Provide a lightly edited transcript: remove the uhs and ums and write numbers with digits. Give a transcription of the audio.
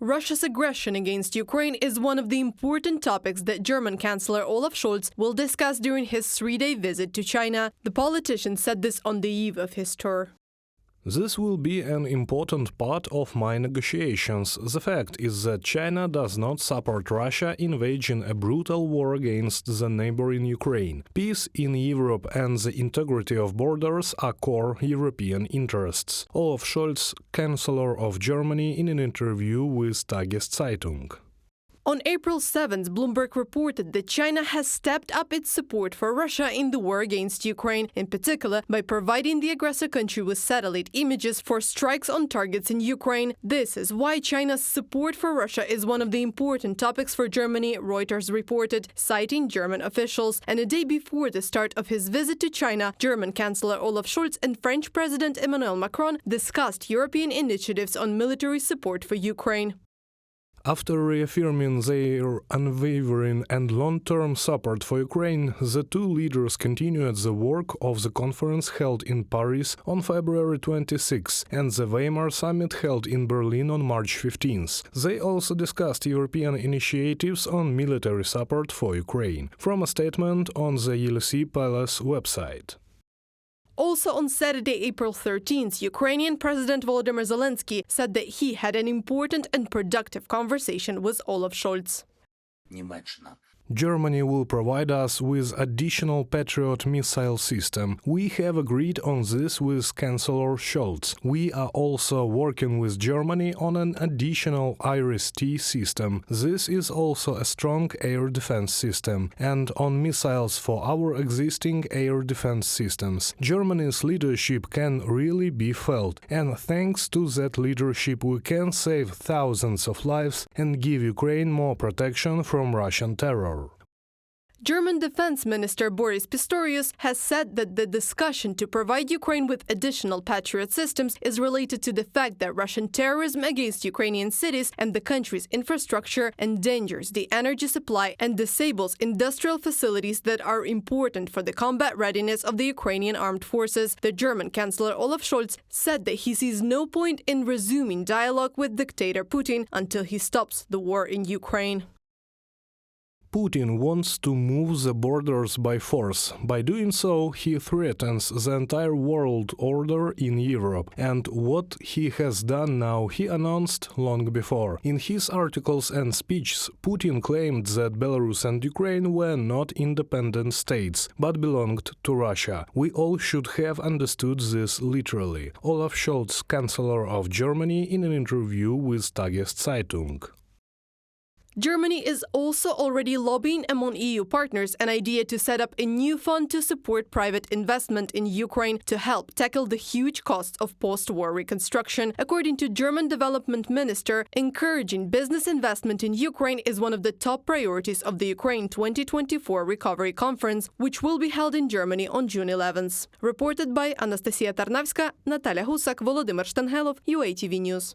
Russia's aggression against Ukraine is one of the important topics that German Chancellor Olaf Scholz will discuss during his three-day visit to China. The politician said this on the eve of his tour. This will be an important part of my negotiations. The fact is that China does not support Russia in waging a brutal war against the neighboring Ukraine. Peace in Europe and the integrity of borders are core European interests. Olaf Scholz, Chancellor of Germany, in an interview with Tageszeitung. On April 7th, Bloomberg reported that China has stepped up its support for Russia in the war against Ukraine, in particular by providing the aggressor country with satellite images for strikes on targets in Ukraine. This is why China's support for Russia is one of the important topics for Germany, Reuters reported, citing German officials. And a day before the start of his visit to China, German Chancellor Olaf Scholz and French President Emmanuel Macron discussed European initiatives on military support for Ukraine. After reaffirming their unwavering and long-term support for Ukraine, the two leaders continued the work of the conference held in Paris on February 26 and the Weimar summit held in Berlin on March 15. They also discussed European initiatives on military support for Ukraine, from a statement on the Elysee Palace website. Also on Saturday, April 13th, Ukrainian President Volodymyr Zelensky said that he had an important and productive conversation with Olaf Scholz. Germany will provide us with additional Patriot missile system. We have agreed on this with Chancellor Scholz. We are also working with Germany on an additional IRIS-T system. This is also a strong air defense system, and on missiles for our existing air defense systems. Germany's leadership can really be felt, and thanks to that leadership we can save thousands of lives and give Ukraine more protection from Russian terror. German Defense Minister Boris Pistorius has said that the discussion to provide Ukraine with additional Patriot systems is related to the fact that Russian terrorism against Ukrainian cities and the country's infrastructure endangers the energy supply and disables industrial facilities that are important for the combat readiness of the Ukrainian armed forces. The German Chancellor Olaf Scholz said that he sees no point in resuming dialogue with dictator Putin until he stops the war in Ukraine. Putin wants to move the borders by force. By doing so, he threatens the entire world order in Europe. And what he has done now, he announced long before. In his articles and speeches, Putin claimed that Belarus and Ukraine were not independent states, but belonged to Russia. We all should have understood this literally. Olaf Scholz, Chancellor of Germany, in an interview with Tageszeitung. Germany is also already lobbying among EU partners an idea to set up a new fund to support private investment in Ukraine to help tackle the huge costs of post-war reconstruction. According to German Development Minister, encouraging business investment in Ukraine is one of the top priorities of the Ukraine 2024 Recovery Conference, which will be held in Germany on June 11th. Reported by Anastasia Tarnavska, Natalia Husak, Volodymyr Shtanhelov, UATV News.